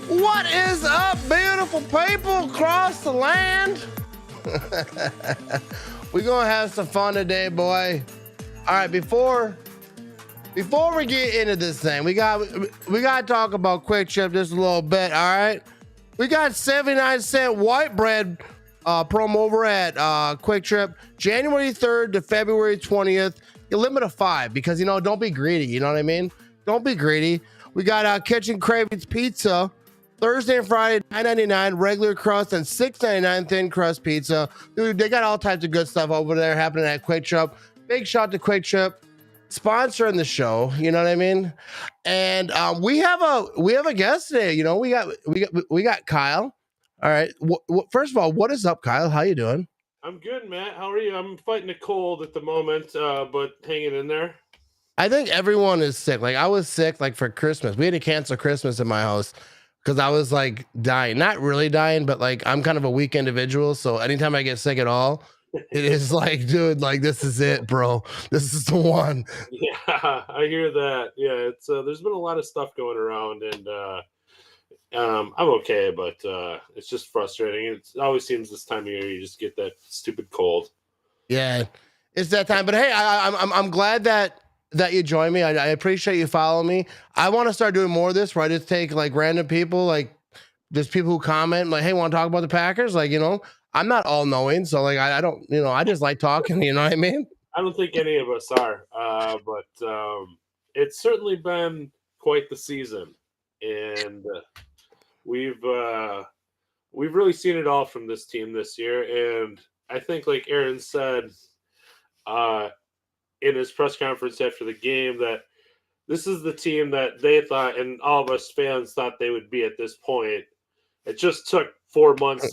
What is up, beautiful people across the land? We're gonna have some fun today, boy. All right, before we get into this thing, we got to talk about Quick Trip just a little bit. All right, we got 79-cent white bread promo over at Quick Trip, January 3rd to February 20th. You limit of 5 because don't be greedy. You know what I mean? Don't be greedy. We got Kitchen Cravings Pizza. Thursday and Friday, $9.99 regular crust and $6.99 thin crust pizza. Dude, they got all types of good stuff over there happening at Quick Trip. Big shout to Quick Trip sponsoring the show. You know what I mean? And we have a guest today. We got Kyle. All right. First of all, what is up, Kyle? How you doing? I'm good, Matt. How are you? I'm fighting a cold at the moment, but hanging in there. I think everyone is sick. Like I was sick like for Christmas. We had to cancel Christmas in my house because I was like dying. Not really dying, but like I'm kind of a weak individual. So anytime I get sick at all, it is like, dude, like this is it, bro. This is the one. Yeah, I hear that. Yeah, it's there's been a lot of stuff going around, and I'm okay, but it's just frustrating. It always seems this time of year you just get that stupid cold. Yeah, it's that time. But hey, I'm glad that you join me. I appreciate you following me. I want to start doing more of this where I just take like random people, like just people who comment, like, hey, want to talk about the Packers? Like, I'm not all knowing, so like I don't, I just like talking. You know what I mean? I don't think any of us are, but it's certainly been quite the season, and we've really seen it all from this team this year. And I think, like Aaron said in his press conference after the game, that this is the team that they thought, and all of us fans thought they would be at this point. It just took 4 months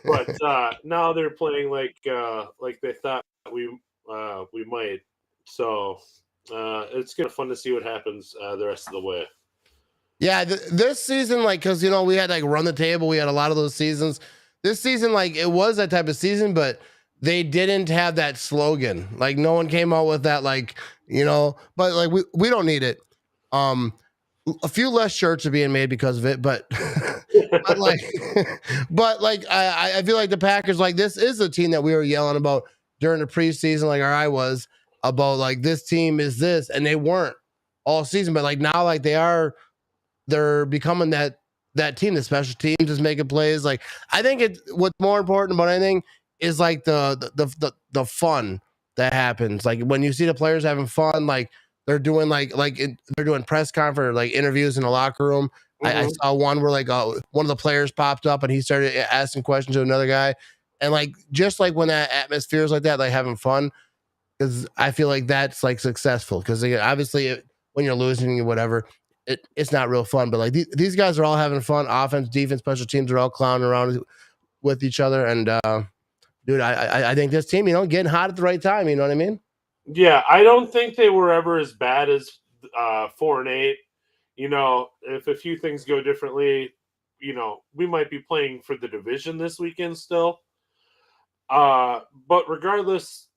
but now they're playing like they thought we might. So it's gonna be fun to see what happens the rest of the way. Yeah, this season, like, because we had like run the table, we had a lot of those seasons. This season, like, it was that type of season, but they didn't have that slogan. Like, no one came out with that, like, But like, we don't need it. A few less shirts are being made because of it, but but like, I feel like the Packers, like, this is a team that we were yelling about during the preseason, like, or I was about, like, this team is this, and they weren't all season, but like now, like they're becoming that team. The special teams is making plays. Like I think what's more important about anything is like the fun that happens. Like when you see the players having fun, like they're doing they're doing press conference, like interviews in the locker room. Mm-hmm. I saw one where like one of the players popped up and he started asking questions to another guy, and like just like when that atmosphere is like that, like having fun, because I feel like that's like successful. Because obviously when you're losing or whatever, it's not real fun. But like these guys are all having fun. Offense, defense, special teams are all clowning around with each other. And dude, I think this team, getting hot at the right time. You know what I mean? Yeah, I don't think they were ever as bad as 4-8. If a few things go differently, we might be playing for the division this weekend still. But regardless,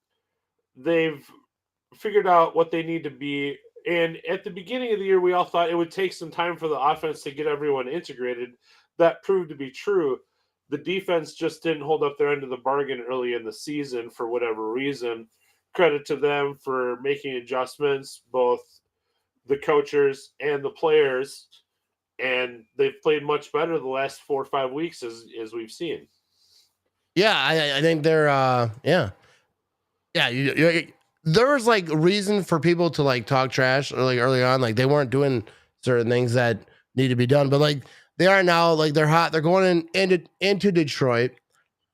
they've figured out what they need to be. And at the beginning of the year, we all thought it would take some time for the offense to get everyone integrated. That proved to be true. The defense just didn't hold up their end of the bargain early in the season for whatever reason. Credit to them for making adjustments, both the coaches and the players. And they've played much better the last 4 or 5 weeks, as we've seen. Yeah, I think they're yeah. There was like reason for people to like talk trash or like early on, like they weren't doing certain things that need to be done, but like they are now. Like they're hot. They're going into Detroit.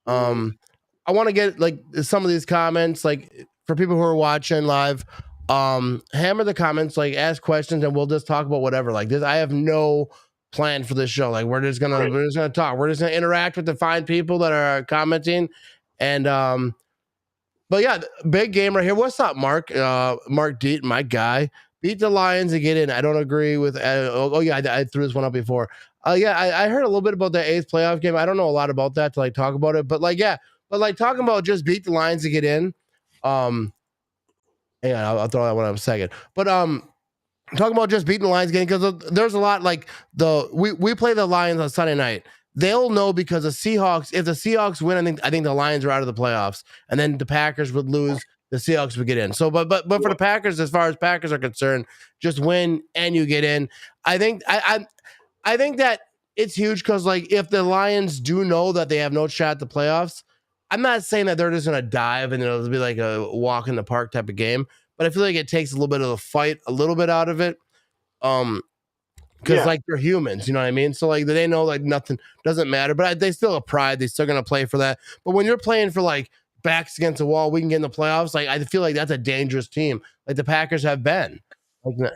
I want to get like some of these comments, like for people who are watching live. Hammer the comments, like ask questions, and we'll just talk about whatever. Like this, I have no plan for this show. Like we're just gonna talk. We're just gonna interact with the fine people that are commenting, and but yeah, big game right here. What's up, Mark? Mark Deet, my guy. Beat the Lions and get in. I don't agree with. I threw this one up before. I heard a little bit about the 8th playoff game. I don't know a lot about that to like talk about it, but like talking about just beat the Lions to get in. I'll throw that one up a second. But I'm talking about just beating the Lions game because there's a lot like we play the Lions on Sunday night. They'll know because the Seahawks, if the Seahawks win, I think the Lions are out of the playoffs, and then the Packers would lose, the Seahawks would get in. So, but for the Packers, as far as Packers are concerned, just win and you get in. I think I think that it's huge because like if the Lions do know that they have no shot at the playoffs, I'm not saying that they're just gonna dive and it'll be like a walk in the park type of game, but I feel like it takes a little bit of the fight, a little bit out of it. Um, because like they're humans, you know what I mean? So like they know like nothing doesn't matter, but they still have pride. They still gonna play for that. But when you're playing for like backs against the wall, we can get in the playoffs. Like I feel like that's a dangerous team, like the Packers have been like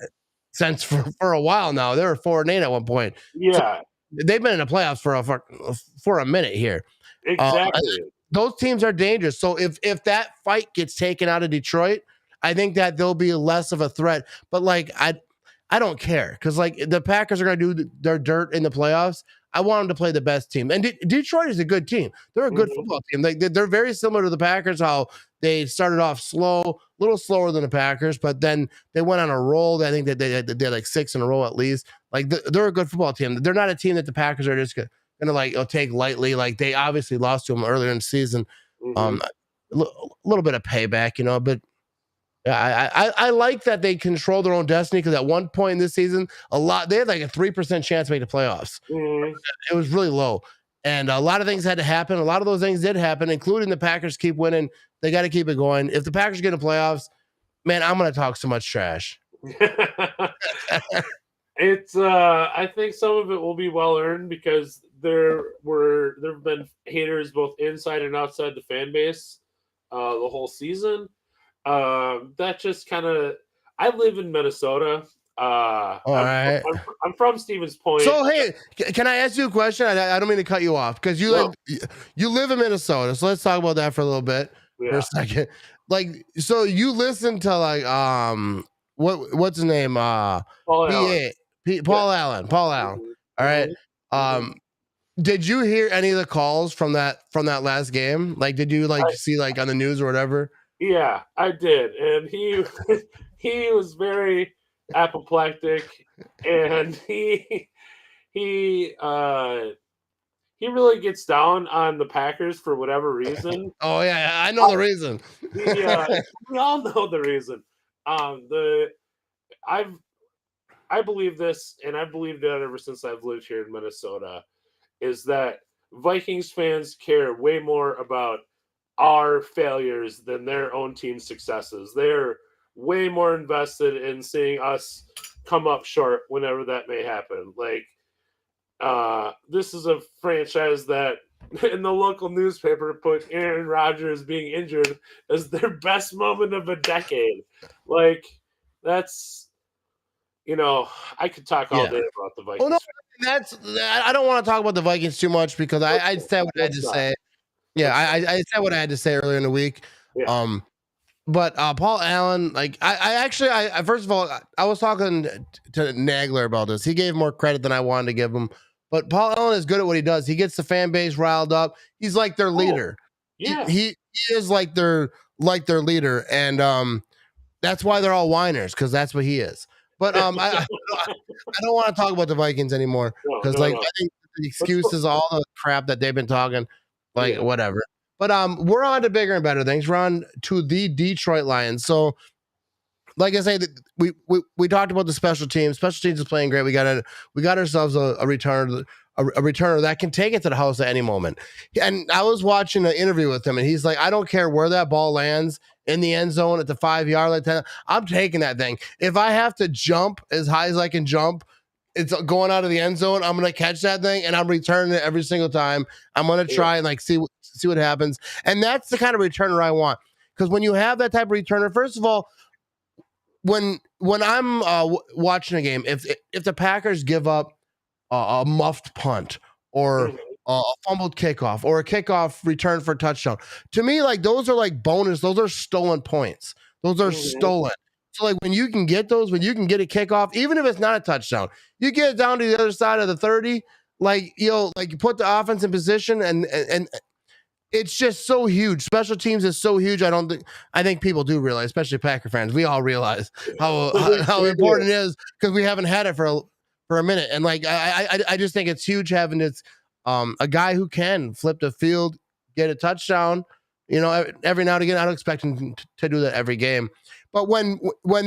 since for a while now. They were 4-8 at one point. So Yeah, they've been in the playoffs for a minute here. exactly. Those teams are dangerous. So if that fight gets taken out of Detroit, I think that they'll be less of a threat. But like I don't care because like the Packers are going to do their dirt in the playoffs. I want them to play the best team, and Detroit is a good team. They're a good football team. They're very similar to the Packers. How they started off slow, a little slower than the Packers, but then they went on a roll. I think that they had like 6 in a row at least. Like they're a good football team. They're not a team that the Packers are just gonna like take lightly. Like they obviously lost to them earlier in the season. A little bit of payback, but I like that they control their own destiny because at one point in this season, they had like a 3% chance to make the playoffs. It was really low. And a lot of things had to happen. A lot of those things did happen, including the Packers keep winning. They got to keep it going. If the Packers get in the playoffs, man, I'm going to talk so much trash. It's I think some of it will be well earned because there have been haters both inside and outside the fan base the whole season. That just kind of I live in Minnesota. All right. I'm from Stevens Point. So hey, can I ask you a question? I don't mean to cut you off because you live in Minnesota. So let's talk about that for a little bit for a second. Like, so you listen to like what's his name? Paul Allen. Paul Allen. All right. Did you hear any of the calls from that last game? Like, did you see like on the news or whatever? Yeah, I did, and he was very apoplectic, and he really gets down on the Packers for whatever reason. Oh yeah, I know the reason. We all know the reason. I believe this, and I've believed it ever since I've lived here in Minnesota, is that Vikings fans care way more about our failures than their own team's successes. They're way more invested in seeing us come up short whenever that may happen. Like, this is a franchise that in the local newspaper put Aaron Rodgers being injured as their best moment of a decade. Like, that's, I could talk all day about the Vikings. Oh, no, I don't want to talk about the Vikings too much because I said what I had to say. Yeah, I said what I had to say earlier in the week. Yeah. But Paul Allen, like I first of all, I was talking to Nagler about this. He gave more credit than I wanted to give him. But Paul Allen is good at what he does. He gets the fan base riled up. He's like their leader. Yeah. He is like their leader, and that's why they're all whiners because that's what he is. But I don't want to talk about the Vikings anymore because I think the excuses, all the crap that they've been talking, whatever. But we're on to bigger and better things. We're on to the Detroit Lions. So, like I say, we talked about the special teams. Special teams is playing great. We got ourselves a returner, a returner that can take it to the house at any moment. And I was watching an interview with him, and he's like, I don't care where that ball lands in the end zone at the 5-yard line. I'm taking that thing. If I have to jump as high as I can jump, it's going out of the end zone. I'm gonna catch that thing and I'm returning it every single time. I'm gonna try and see what happens. And that's the kind of returner I want. Because when you have that type of returner, first of all, when I'm watching a game, if the Packers give up a muffed punt or a fumbled kickoff or a kickoff return for a touchdown, to me, like those are like bonus. Those are stolen points. Those are stolen. So like when you can get those, when you can get a kickoff, even if it's not a touchdown, you get it down to the other side of the 30, like you put the offense in position and it's just so huge. Special teams is so huge. I think people do realize, especially Packer fans. We all realize how We do. important it is because we haven't had it for a minute. And like I just think it's huge having this a guy who can flip the field, get a touchdown. You know, every now and again, I don't expect him to do that every game. But when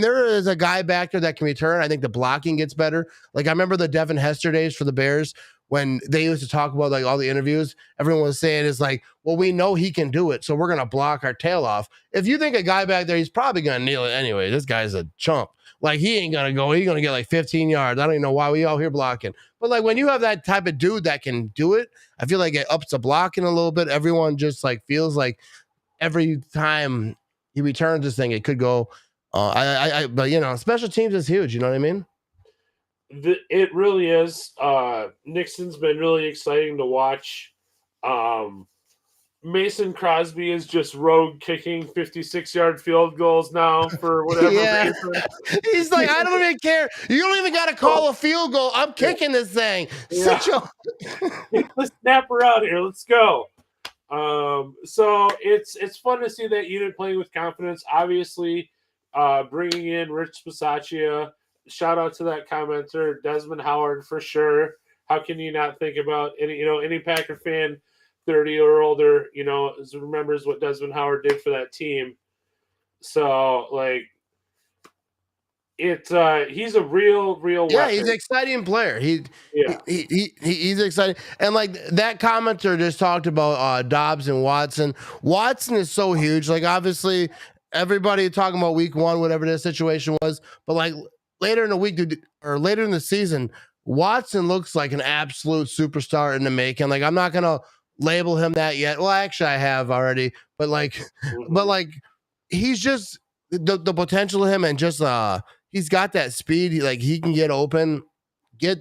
there is a guy back there that can return, I think the blocking gets better. Like I remember the Devin Hester days for the Bears when they used to talk about like all the interviews. Everyone was saying is like, well, we know he can do it, so we're gonna block our tail off. If you think a guy back there, he's probably gonna kneel it anyway. This guy's a chump. Like he ain't gonna go. He's gonna get like 15 yards. I don't even know why we all here blocking. But like when you have that type of dude that can do it, I feel like it ups the blocking a little bit. Everyone just like feels like every time he returns this thing, it could go. But you know, special teams is huge. You know what I mean? It really is. Nixon's been really exciting to watch. Mason Crosby is just rogue kicking 56-yard field goals now for whatever reason. He's like, I don't even care. You don't even got to call a field goal. I'm kicking this thing. Yeah. Let's snap her out here. Let's go. So it's fun to see that unit playing with confidence. Obviously, bringing in Rich Bisaccia. Shout out to that commenter, Desmond Howard, for sure. How can you not think about any Packer fan 30 or older, remembers what Desmond Howard did for that team. So like he's a real yeah, he's an exciting player. He's exciting. And like that commenter just talked about Dobbs and Watson. Watson is so huge. Like obviously everybody talking about week 1, whatever the situation was, but like later in the week or later in the season, Watson looks like an absolute superstar in the making. Like I'm not gonna label him that yet. Well, actually I have already, but like he's just the potential of him, and just he's got that speed. He can get open,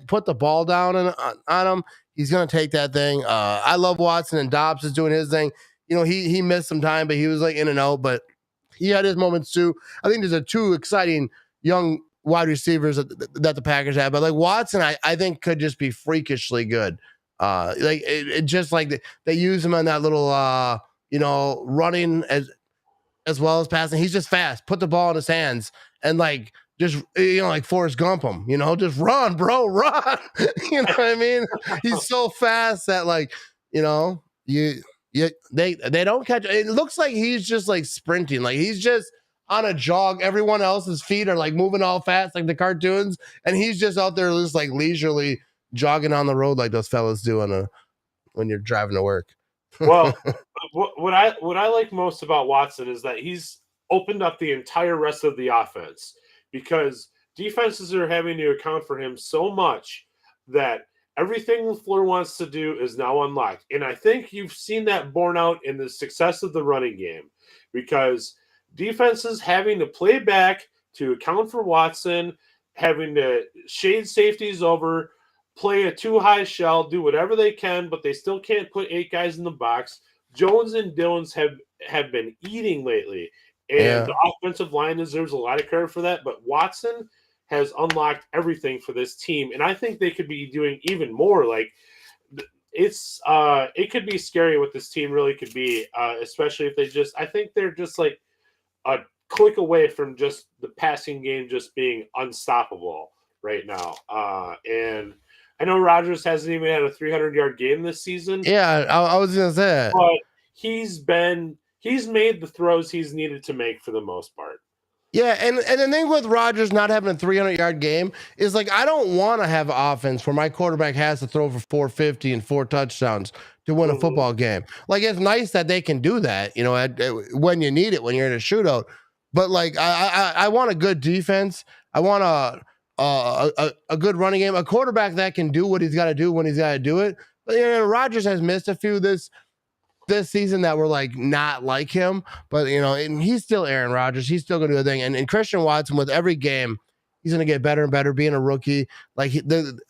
put the ball down on him. He's gonna take that thing. I love Watson, and Dobbs is doing his thing. He missed some time, but he was like in and out, but he had his moments too. I think there's two exciting young wide receivers that the Packers have, but like Watson, I think could just be freakishly good. It just like they use him on that little running as well as passing. He's just fast. Put the ball in his hands and like just like Forrest Gump him. Just run, bro, run. You know what I mean? He's so fast that like they don't catch. It looks like he's just like sprinting. Like he's just on a jog. Everyone else's feet are like moving all fast like the cartoons, and he's just out there just like leisurely jogging on the road like those fellas do when you're driving to work. Well, what I like most about Watson is that he's opened up the entire rest of the offense, because defenses are having to account for him so much that everything LaFleur wants to do is now unlocked. And I think you've seen that borne out in the success of the running game, because defenses having to play back to account for Watson, having to shade safeties over, play a too high shell, do whatever they can, but they still can't put 8 guys in the box. Jones and Dillons have been eating lately, and the offensive line deserves a lot of credit for that. But Watson has unlocked everything for this team, and I think they could be doing even more. Like it could be scary what this team really could be, especially if I think they're just like a click away from just the passing game just being unstoppable right now. And I know Rodgers hasn't even had a 300-yard game this season. Yeah, I was gonna say that. But he's made the throws he's needed to make for the most part. Yeah, and the thing with Rodgers not having a 300-yard game is like I don't want to have offense where my quarterback has to throw for 450 and 4 touchdowns to win a football game. Like it's nice that they can do that, when you need it, when you're in a shootout. But like I want a good defense. I want a good running game, a quarterback that can do what he's got to do when he's got to do it. But Rodgers has missed a few this season that were like not like him, but and he's still Aaron Rodgers. He's still gonna do a thing. And Christian Watson, with every game, he's gonna get better and better. Being a rookie, like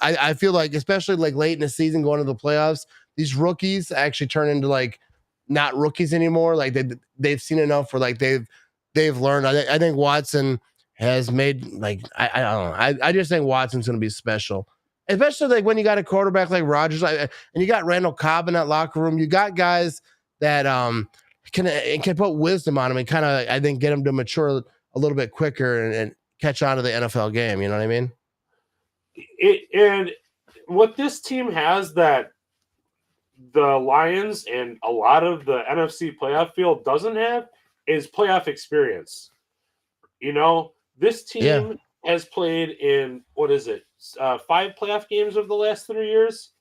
I feel like, especially like late in the season, going to the playoffs, these rookies actually turn into like not rookies anymore. Like they've seen enough where like they've learned. I think Watson has made like I don't know. I just think Watson's gonna be special. Especially like when you got a quarterback like Rodgers, and you got Randall Cobb in that locker room. You got guys that can put wisdom on him and kind of, I think, get him to mature a little bit quicker and catch on to the NFL game. You know what I mean? And what this team has that the Lions and a lot of the NFC playoff field doesn't have is playoff experience. You know, this team has played in, what is it, 5 playoff games over the last 3 years.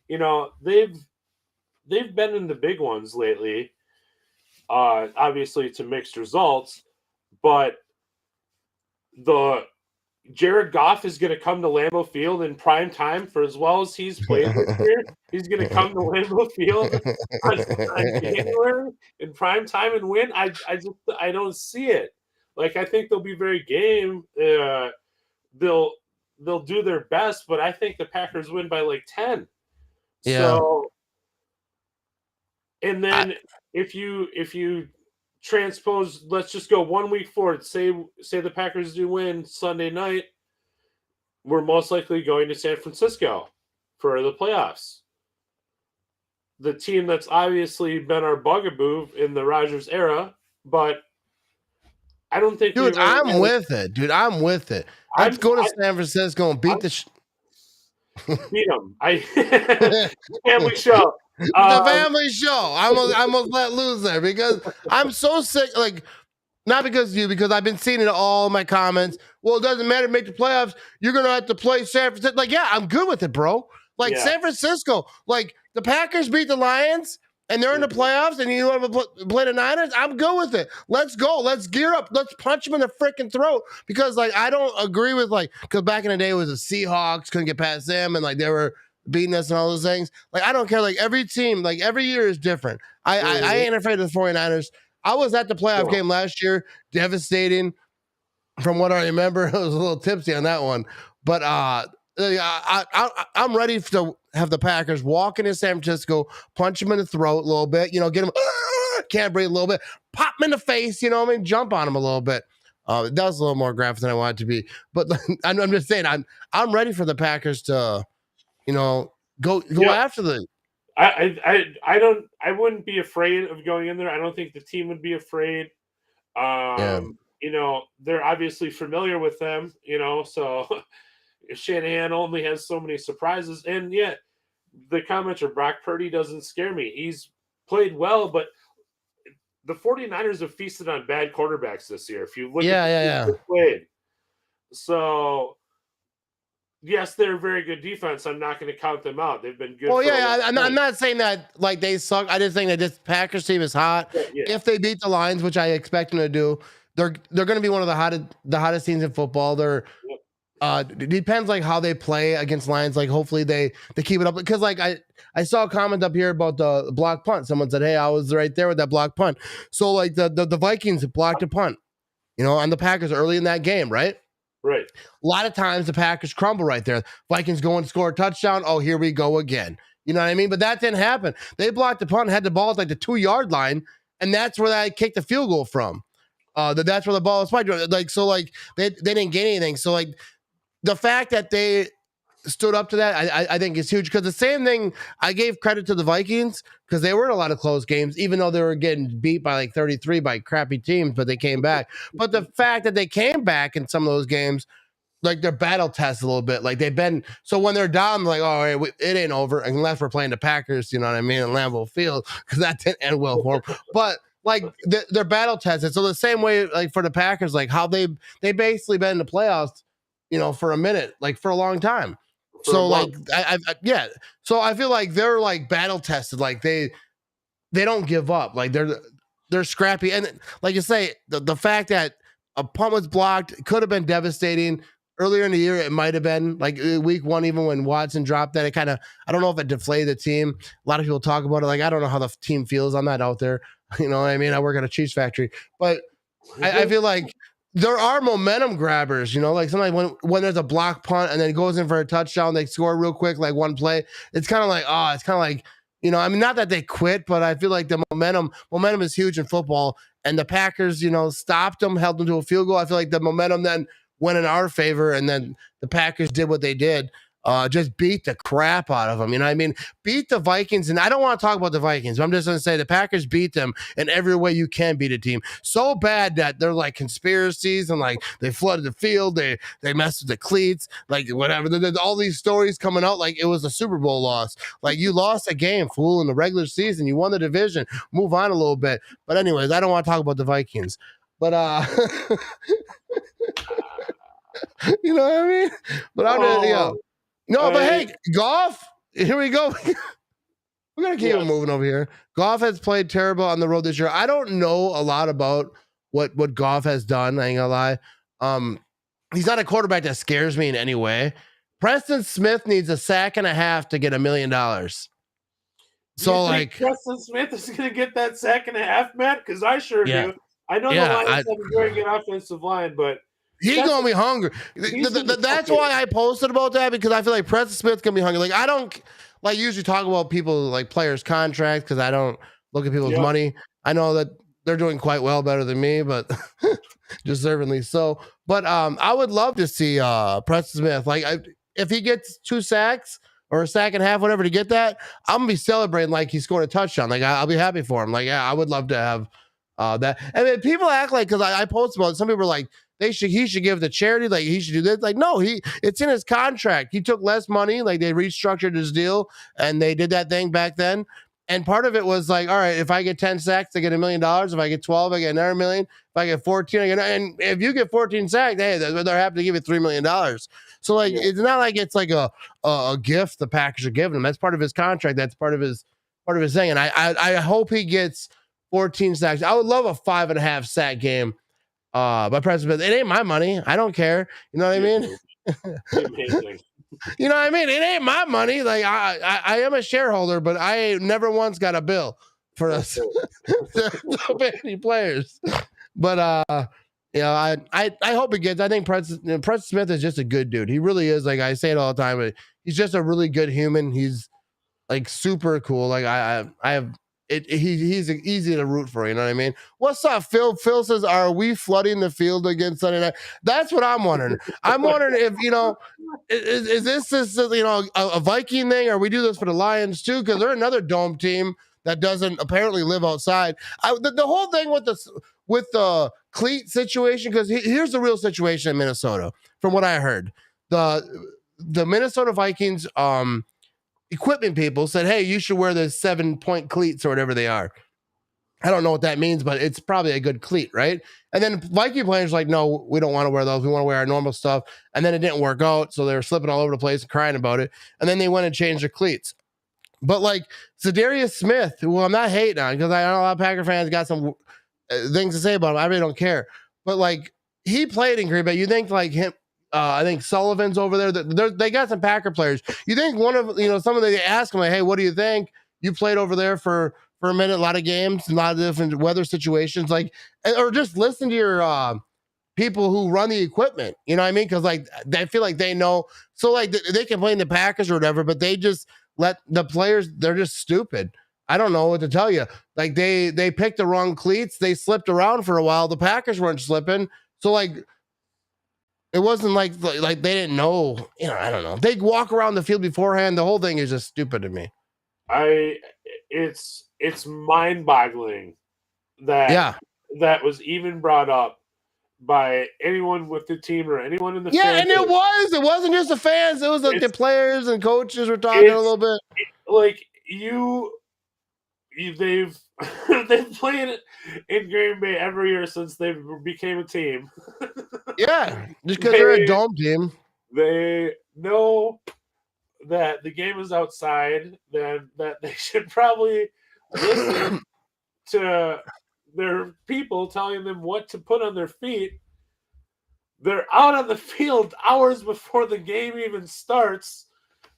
You know, they've been in the big ones lately. Obviously to mixed results, but the Jared Goff is going to come to Lambeau Field in prime time for as well as he's played this year. He's going to come to Lambeau Field on January in prime time and win. I don't see it. Like, I think they'll be very game. They'll do their best, but I think the Packers win by like 10. Yeah. So, and then if you transpose, let's just go 1 week forward. Say the Packers do win Sunday night, we're most likely going to San Francisco for the playoffs. The team that's obviously been our bugaboo in the Rodgers era, but I don't think. Dude, I'm with it. Dude, I'm with it. Let's go to San Francisco and beat beat them. Family show. The family show. I almost let loose there because I'm so sick. Like, not because of you, because I've been seeing it all in my comments. Well, it doesn't matter. Make the playoffs. You're gonna have to play San Francisco. Like, yeah, I'm good with it, bro. Like San Francisco. Like the Packers beat the Lions and they're in the playoffs, and you want to play the Niners. I'm good with it. Let's go. Let's gear up. Let's punch them in the freaking throat because, like, I don't agree with because back in the day it was the Seahawks couldn't get past them and like they were beating us and all those things. Like, I don't care. Like, every team, like, every year is different. I ain't afraid of the 49ers. I was at the playoff game last year. Devastating. From what I remember, I was a little tipsy on that one. But I'm ready to have the Packers walk into San Francisco, punch them in the throat a little bit, get them, can't breathe a little bit, pop them in the face, you know what I mean? Jump on them a little bit. That was a little more graphic than I wanted it to be. But I'm just saying, I'm ready for the Packers to go after the. I wouldn't be afraid of going in there. I don't think the team would be afraid. They're obviously familiar with them, so Shanahan only has so many surprises. And yet the commenter, Brock Purdy, doesn't scare me. He's played well, but the 49ers have feasted on bad quarterbacks this year. If you look at the played. So yes, they're a very good defense. I'm not going to count them out. They've been good. Well, I'm not saying that like they suck. I just think that this Packers team is hot. Yeah. If they beat the Lions, which I expect them to do, they're going to be one of the hottest teams in football. They're it depends like how they play against Lions. Like, hopefully they keep it up because like I saw a comment up here about the block punt. Someone said, "Hey, I was right there with that block punt." So like the Vikings blocked a punt, on the Packers early in that game, right? Right. A lot of times the Packers crumble right there. Vikings go and score a touchdown. Oh, here we go again. You know what I mean? But that didn't happen. They blocked the punt and had the ball at like the 2-yard line, and that's where I kicked the field goal from. That's where the ball was spiked. Like, so like they didn't get anything. So like the fact that they stood up to that, I think is huge. Because the same thing, I gave credit to the Vikings because they were in a lot of close games, even though they were getting beat by like 33 by crappy teams, but they came back. But the fact that they came back in some of those games, like they're battle tested a little bit. Like they've been, so when they're down, like, oh, it ain't over unless we're playing the Packers, you know what I mean, in Lambeau Field, because that didn't end well for them. But like they're battle tested. So the same way, like for the Packers, like how they basically been in the playoffs, for a minute, like for a long time. So like so I feel like they're like battle tested, like they don't give up, like they're scrappy. And like you say, the fact that a punt was blocked could have been devastating earlier in the year. It might have been like week 1, even when Watson dropped that, it kind of, I don't know if it deflated the team. A lot of people talk about it, like I don't know how the team feels. I'm not out there, you know what I mean? I work at a cheese factory, but I feel like there are momentum grabbers, like sometimes when there's a block punt and then it goes in for a touchdown, they score real quick, like one play. It's kind of like, I mean, not that they quit, but I feel like the momentum is huge in football. And the Packers, stopped them, held them to a field goal. I feel like the momentum then went in our favor, and then the Packers did what they did. just beat the crap out of them. You know what I mean? Beat the Vikings. And I don't want to talk about the Vikings, but I'm just going to say the Packers beat them in every way you can beat a team. So bad that they're like conspiracies and like they flooded the field. They messed with the cleats, like whatever. There's all these stories coming out like it was a Super Bowl loss. Like you lost a game, fool, in the regular season. You won the division. Move on a little bit. But anyways, I don't want to talk about the Vikings. But you know what I mean? But I'm no, but hey, Goff, here we go. We're gonna keep it moving over here. Goff has played terrible on the road this year. I don't know a lot about what Goff has done. I ain't gonna lie. He's not a quarterback that scares me in any way. Preston Smith needs a sack and a half to get $1 million. So like Preston Smith is gonna get that sack and a half, Matt? Because I sure do. I know the Lions have a very good offensive line, but he's gonna be hungry. That's why I posted about that, because I feel like Preston Smith's gonna be hungry. Like I don't like usually talk about people like players' contracts because I don't look at people's money. I know that they're doing quite well, better than me, but deservingly so. But I would love to see Preston Smith. Like if he gets 2 sacks or a sack and a half, whatever, to get that, I'm gonna be celebrating like he scored a touchdown. Like I'll be happy for him. Like yeah, I would love to have that. And then people act like, because I posted about it, some people are like, he should give the charity, like he should do this. Like no, it's in his contract. He took less money, like they restructured his deal and they did that thing back then. And part of it was like, all right, if I get 10 sacks, I get $1 million. If I get 12, I get another $1 million. If I get 14, I get, and if you get 14 sacks, hey, they're happy to give you $3 million. So like, it's not like it's like a gift the Packers are giving him. That's part of his contract. That's part of his thing. And I hope he gets 14 sacks. I would love a 5.5 sack game by Preston Smith. It ain't my money. I don't care. You know what I mean? You know what I mean? It ain't my money. Like I am a shareholder, but I never once got a bill for us to pay any players. But I hope it gets. I think Preston Smith is just a good dude. He really is. Like I say it all the time, but he's just a really good human. He's like super cool. Like I have he's easy to root for. You know what I mean? What's up, Phil? Phil says, "Are we flooding the field against Sunday night?" That's what I'm wondering. I'm wondering if is this a Viking thing, or we do this for the Lions too? Because they're another dome team that doesn't apparently live outside. The whole thing with the cleat situation, because here's the real situation in Minnesota. From what I heard, the Minnesota Vikings equipment people said, hey, you should wear the 7-point cleats or whatever they are. I don't know what that means, but it's probably a good cleat, right? And then Viking players like, no, we don't want to wear those. We want to wear our normal stuff. And then it didn't work out, so they were slipping all over the place and crying about it. And then they went and changed their cleats. But like Za'Darius Smith, who I'm not hating on, because I know a lot of Packer fans got some things to say about him. I really don't care. But like he played in Green Bay. You think like him, I think Sullivan's over there. They got some Packer players. You think one of some of them, they ask him like, hey, what do you think? You played over there for a minute, a lot of games, a lot of different weather situations, like, or just listen to your people who run the equipment. You know what I mean? Because like they feel like they know. So like they can play in the Packers or whatever, but they just let the players. They're just stupid. I don't know what to tell you. Like they picked the wrong cleats. They slipped around for a while. The Packers weren't slipping. So like. It wasn't like they didn't know, I don't know. They walk around the field beforehand. The whole thing is just stupid to me. It's mind-boggling that was even brought up by anyone with the team or anyone in the fans. And it wasn't just the fans. It was like the players and coaches were talking a little bit. Like they've played in Green Bay every year since they became a team. Yeah, just because they're a dome team. They know that the game is outside, then that they should probably listen to their people telling them what to put on their feet. They're out on the field hours before the game even starts.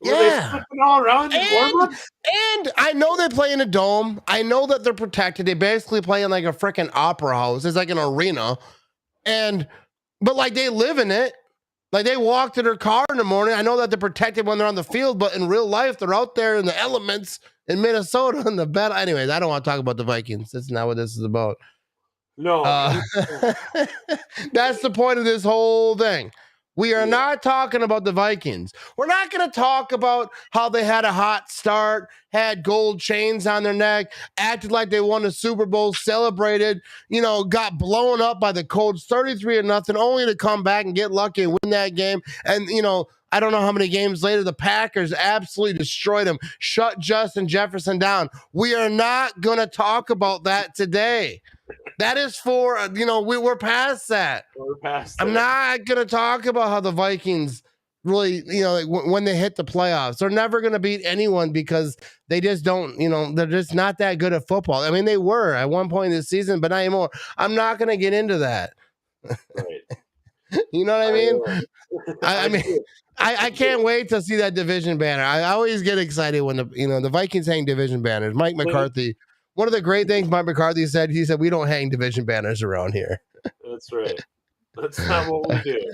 They flipping all around and I know they play in a dome. I know that they're protected. They basically play in like a freaking opera house. It's like an arena. But like they live in it. Like they walk to their car in the morning. I know that they're protected when they're on the field, but in real life, they're out there in the elements in Minnesota in the battle. Anyways, I don't want to talk about the Vikings. That's not what this is about. No. That's the point of this whole thing. We are not talking about the Vikings. We're not going to talk about how they had a hot start, had gold chains on their neck, acted like they won a Super Bowl, celebrated, got blown up by the Colts 33-0, only to come back and get lucky and win that game. And, I don't know how many games later, the Packers absolutely destroyed them, shut Justin Jefferson down. We are not going to talk about that today. That is for, we're past that. We're past that. I'm not going to talk about how the Vikings really, when they hit the playoffs, they're never going to beat anyone because they just don't, they're just not that good at football. I mean, they were at one point in the season, but not anymore. I'm not going to get into that. Right. You know what I mean? I mean, I can't wait to see that division banner. I always get excited when the Vikings hang division banners. Mike McCarthy. One of the great things Mike McCarthy said, he said, we don't hang division banners around here. That's right. That's not what we do.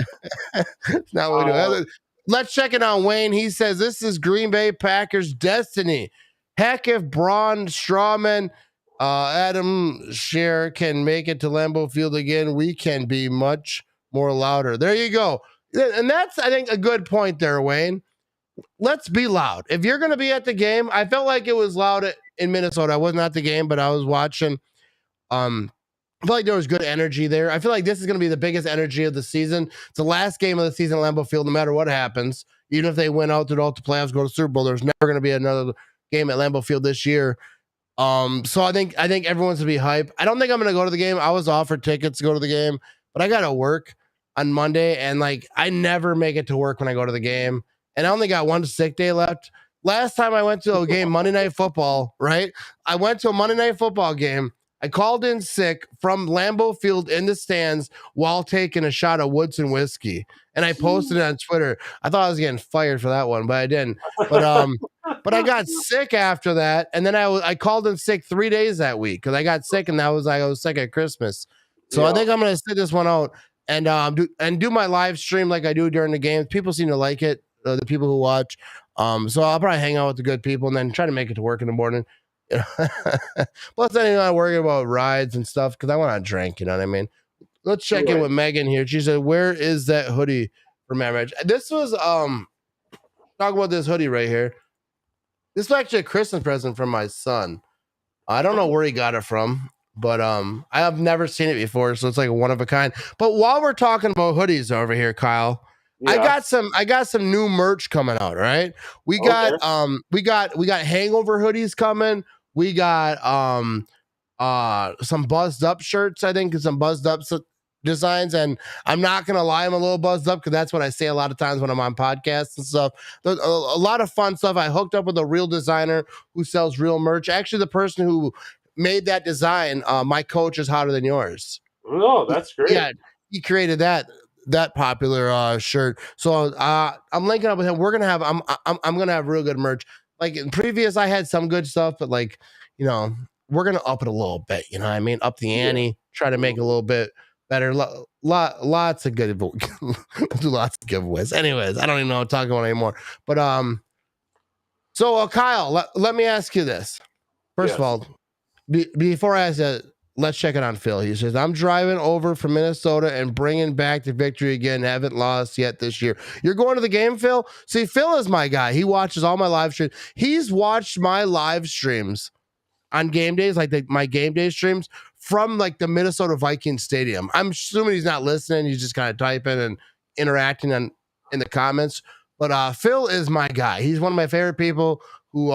That's not what we do. Let's check it on Wayne. He says, this is Green Bay Packers destiny. Heck, if Braun Strowman, Adam Scherr can make it to Lambeau Field again, we can be much more louder. There you go. And that's, I think, a good point there, Wayne. Let's be loud. If you're going to be at the game, I felt like it was loud in Minnesota. I wasn't at the game, but I was watching. I feel like there was good energy there. I feel like this is going to be the biggest energy of the season. It's the last game of the season at Lambeau Field, no matter what happens. Even if they win out through the playoffs, go to Super Bowl, there's never going to be another game at Lambeau Field this year. So I think everyone's going to be hype. I don't think I'm going to go to the game. I was offered tickets to go to the game, but I got to work on Monday, and I never make it to work when I go to the game. And I only got one sick day left. Last time I went to a game, Monday Night Football, right? I went to a Monday Night Football game. I called in sick from Lambeau Field in the stands while taking a shot of Woodson whiskey. And I posted it on Twitter. I thought I was getting fired for that one, but I didn't. But I got sick after that. And then I called in sick 3 days that week because I got sick, and I was sick at Christmas. So I think I'm going to sit this one out and do my live stream like I do during the games. People seem to like it. The people who watch. So I'll probably hang out with the good people and then try to make it to work in the morning. Plus, then I'm not worrying about rides and stuff because I want to drink. You know what I mean? Let's check in with Megan here. She said, "Where is that hoodie for marriage?" This was talk about this hoodie right here. This was actually a Christmas present from my son. I don't know where he got it from, but I have never seen it before, so it's like a one of a kind. But while we're talking about hoodies over here, Kyle. Yeah. I got some new merch coming out, right? We got hangover hoodies coming. We got some buzzed up shirts, I think, and some buzzed up designs. And I'm not gonna lie, I'm a little buzzed up because that's what I say a lot of times when I'm on podcasts and stuff. There's a lot of fun stuff. I hooked up with a real designer who sells real merch. Actually, the person who made that design, my coach is hotter than yours. Oh, that's great. Yeah, he created that popular shirt. So I'm linking up with him. We're gonna have I'm gonna have real good merch. Like in previous, I had some good stuff, but we're gonna up it a little bit. You know what I mean? Up the ante, try to make it a little bit better. Lots of good do lots of giveaways. Anyways, I don't even know what I'm talking about anymore. But so Kyle, let me ask you this. First of all, before I ask that, let's check it on Phil. He says, I'm driving over from Minnesota and bringing back the victory again. Haven't lost yet this year. You're going to the game, Phil? See, Phil is my guy. He watches all my live streams. He's watched my live streams on game days, my game day streams from the Minnesota Vikings stadium. I'm assuming he's not listening. He's just kind of typing and interacting in the comments. But Phil is my guy. He's one of my favorite people who,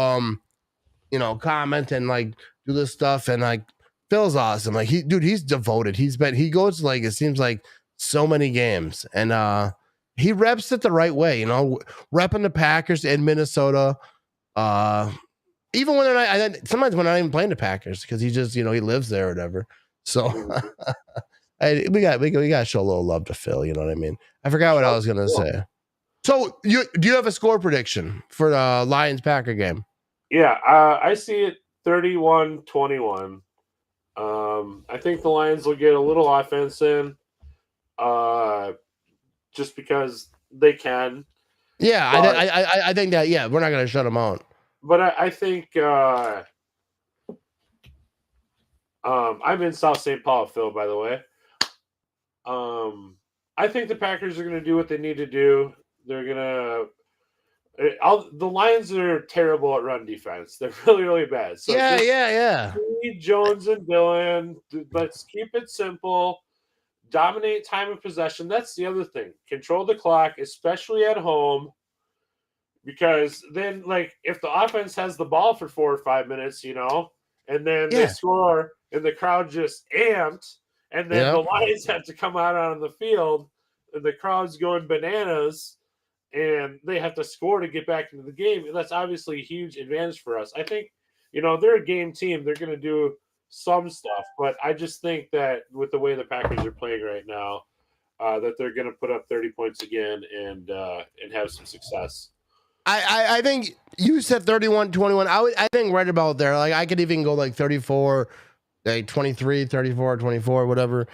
comment and do this stuff and Phil's awesome. He's devoted. He goes to it seems like so many games, and he reps it the right way, repping the Packers in Minnesota. Even when they're not, sometimes when I'm not even playing the Packers because he just, he lives there or whatever. So we got to show a little love to Phil. You know what I mean? I forgot what I was gonna say. So do you have a score prediction for the Lions-Packer game? Yeah, I see it 31-21. I think the Lions will get a little offense in, just because they can. Yeah, I think that. Yeah, we're not going to shut them out. But I think I'm in South St. Paul, Phil. By the way, I think the Packers are going to do what they need to do. They're going to. The Lions are terrible at run defense. They're really, really bad. So Yeah. Jones and Dillon. Let's keep it simple. Dominate time of possession. That's the other thing. Control the clock, especially at home. Because then, like, if the offense has the ball for 4 or 5 minutes, and then they score and the crowd just amped, and then the Lions have to come out on the field and the crowd's going bananas and they have to score to get back into the game. And that's obviously a huge advantage for us. I think, they're a game team. They're going to do some stuff, but I just think that with the way the Packers are playing right now, that they're going to put up 30 points again and have some success. I think you said 31-21. I think right about there. Like I could even go like 34, like 23, 34, 24, whatever.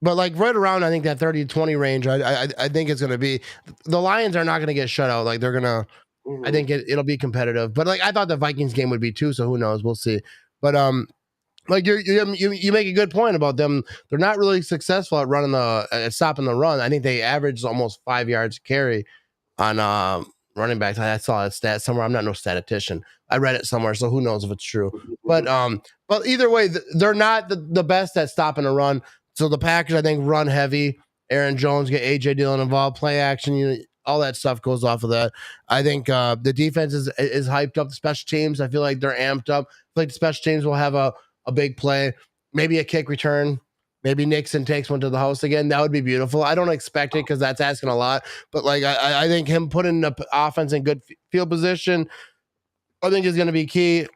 But like right around, I think that 30-20 range. I think it's gonna be. The Lions are not gonna get shut out. Like they're gonna. Mhm. I think it'll be competitive. But like I thought the Vikings game would be too. So who knows? We'll see. But like you make a good point about them. They're not really successful at running at stopping the run. I think they average almost 5 yards carry on running backs. I saw a stat somewhere. I'm not no statistician. I read it somewhere, so who knows if it's true. But either way, they're not the best at stopping a run. So the Packers, I think, run heavy. Aaron Jones, get AJ Dillon involved, play action, all that stuff goes off of that. I think the defense is hyped up. The special teams, I feel like they're amped up. I feel like the special teams will have a big play, maybe a kick return. Maybe Nixon takes one to the house again. That would be beautiful. I don't expect it because that's asking a lot. But like I think him putting the offense in good field position, I think is going to be key.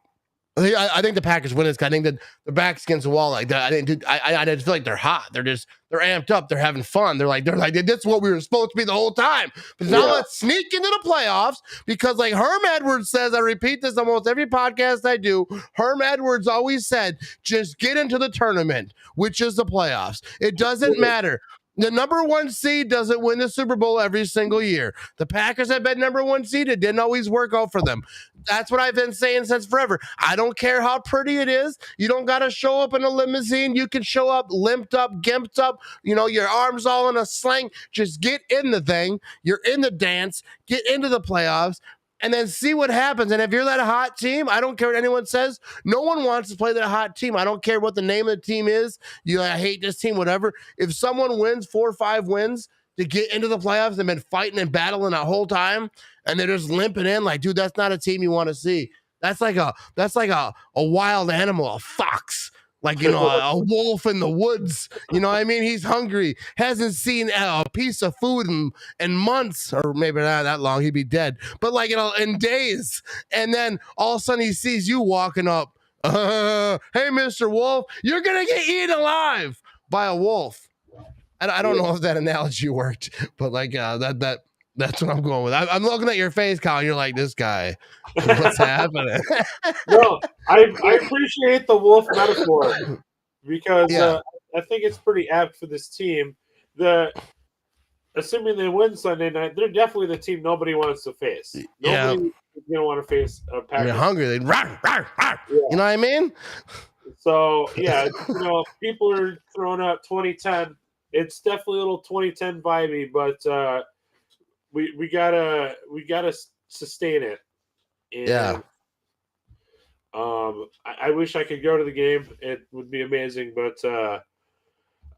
I think the Packers win this. I think that the back's against the wall like that. I just feel like they're hot. They're amped up. They're having fun. They're like that's what we were supposed to be the whole time. But now let's sneak into the playoffs because like Herm Edwards says, I repeat this almost every podcast I do. Herm Edwards always said, just get into the tournament, which is the playoffs. It doesn't matter. The number 1 seed doesn't win the Super Bowl every single year. The Packers have been number 1 seed. It didn't always work out for them. That's what I've been saying since forever. I don't care how pretty it is. You don't got to show up in a limousine. You can show up limped up, gimped up, your arms all in a sling. Just get in the thing. You're in the dance. Get into the playoffs. And then see what happens. And if you're that hot team, I don't care what anyone says. No one wants to play that hot team. I don't care what the name of the team is. I hate this team, whatever. If someone wins 4 or 5 wins to get into the playoffs, they've been fighting and battling that whole time, and they're just limping in, like, dude, that's not a team you want to see. That's like a wild animal, a fox. Like, a wolf in the woods. You know what I mean? He's hungry. Hasn't seen a piece of food in months, or maybe not that long. He'd be dead. But like, in days. And then all of a sudden he sees you walking up. Hey, Mr. Wolf, you're going to get eaten alive by a wolf. I don't know if that analogy worked, but like that's what I'm going with. I'm looking at your face, Kyle. You're like, this guy. What's happening? No, I appreciate the wolf metaphor because I think it's pretty apt for this team. Assuming they win Sunday night, they're definitely the team nobody wants to face. Nobody is going to want to face a Packers. They're hungry. They rawr, rawr, rawr. You know what I mean? So people are throwing out 2010. It's definitely a little 2010 vibey, but we gotta sustain it. And, I wish I could go to the game. It would be amazing, but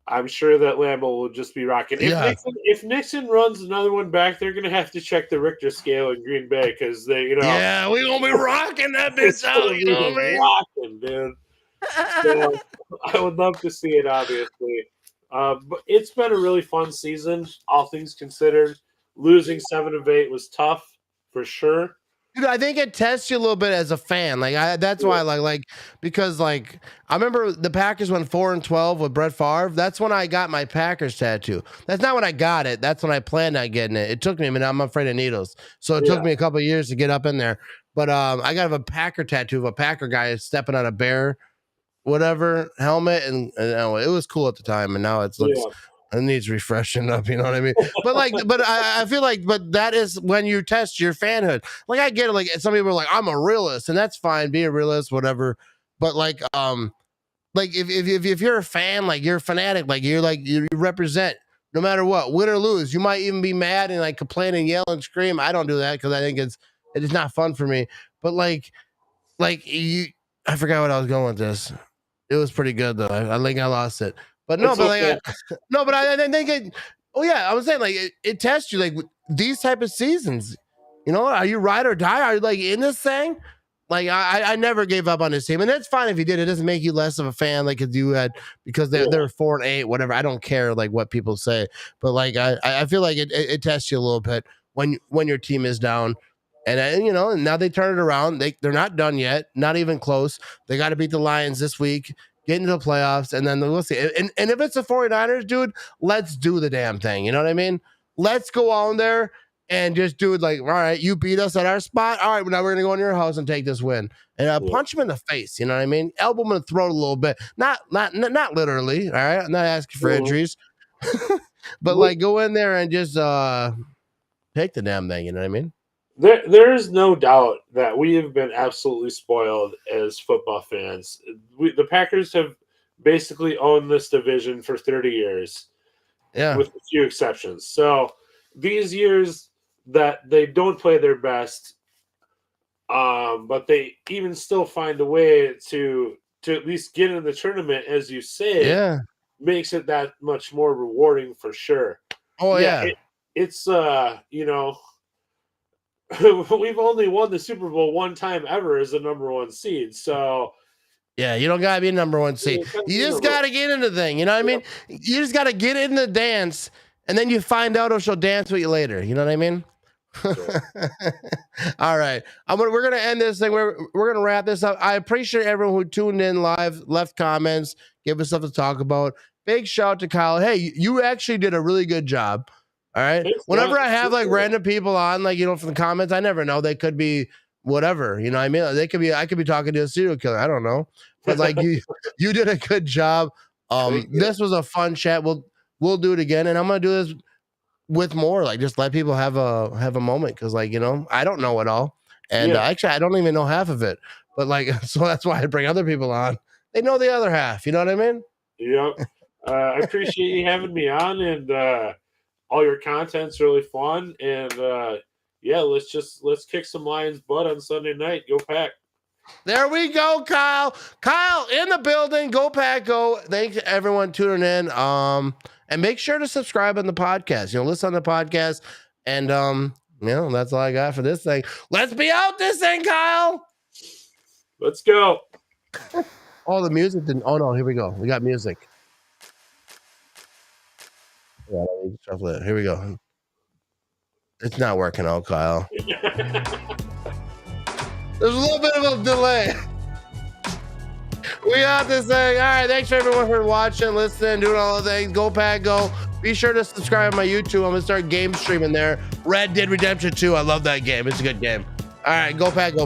I'm sure that Lambeau will just be rocking. If Nixon runs another one back, they're gonna have to check the Richter scale in Green Bay because they, we're gonna be rocking that bitch out. You know what I mean? Rocking, dude. So, I would love to see it, obviously. But it's been a really fun season, all things considered. Losing 7 of 8 was tough, for sure. Dude, I think it tests you a little bit as a fan. That's why I like because I remember the Packers went 4-12 with Brett Favre. That's when I got my Packers tattoo. That's not when I got it. That's when I planned on getting it. It took me a minute. I'm afraid of needles, so it took me a couple of years to get up in there. But I got a Packer tattoo of a Packer guy stepping on a bear, whatever helmet, and it was cool at the time. And now it needs refreshing up, you know what I mean? But I feel like, that is when you test your fanhood. Like I get it. Like some people are like, I'm a realist, and that's fine. Be a realist, whatever. But if you're a fan, like you're a fanatic, like you represent no matter what, win or lose. You might even be mad and like complain and yell and scream. I don't do that because I think it is not fun for me. But like you, I forgot what I was going with this. It was pretty good though. I think I lost it. But no, It's but like okay. no, but I think it. Oh yeah, I was saying like it tests you like with these type of seasons. You know, are you ride or die? Are you like in this thing? Like I never gave up on this team, and that's fine if you did. It doesn't make you less of a fan, like if you had because they're 4-8, whatever. I don't care like what people say, but like I feel like it tests you a little bit when your team is down, and you know, and now they turn it around. They're not done yet, not even close. They got to beat the Lions this week, get into the playoffs, and then we'll see. And if it's the 49ers, dude, let's do the damn thing. You know what I mean? Let's go on there and just do it like, all right, you beat us at our spot. All right, now we're gonna go in your house and take this win. And punch him in the face, you know what I mean? Elbow him in the throat a little bit. Not literally, all right. I'm not asking for injuries. But like go in there and just take the damn thing, you know what I mean? There is no doubt that we have been absolutely spoiled as football fans. The Packers have basically owned this division for 30 years, with a few exceptions. So these years that they don't play their best, but they even still find a way to at least get in the tournament, as you say, makes it that much more rewarding for sure. Oh yeah. It's you know, we've only won the Super Bowl one time ever as the number one seed. So yeah, you don't gotta be a number one seed. You just gotta get in the thing. You know what I mean? You just gotta get in the dance, and then you find out if she'll dance with you later. You know what I mean? Sure. All right, we're gonna end this thing. We're gonna wrap this up. I appreciate everyone who tuned in live, left comments, gave us stuff to talk about. Big shout out to Kyle. Hey, you actually did a really good job. All right. Whenever I have like random people on, like, you know, from the comments, I never know. They could be whatever, you know what I mean? They could be, I could be talking to a serial killer. I don't know. But like you did a good job. This was a fun chat. We'll do it again. And I'm gonna do this with more, like just let people have a moment, because like, you know, I don't know it all. And actually I don't even know half of it. But like, so that's why I bring other people on. They know the other half, you know what I mean? Yep. I appreciate you having me on, and all your content's really fun, and let's kick some Lions butt on Sunday night. Go Pack. There we go, Kyle. Kyle in the building. Go Pack, go. Thanks to everyone tuning in. And make sure to subscribe on the podcast. You know, listen on the podcast. And you know, that's all I got for this thing. Let's be out this thing, Kyle. Let's go. Oh, the music didn't. Oh no, here we go. We got music. Yeah, here we go. It's not working out, Kyle. There's a little bit of a delay. We got this thing. All right, thanks for everyone for watching, listening, doing all the things. Go Pack, go. Be sure to subscribe to my YouTube. I'm gonna start game streaming there. Red Dead Redemption 2. I love that game. It's a good game. All right, go Pack, go.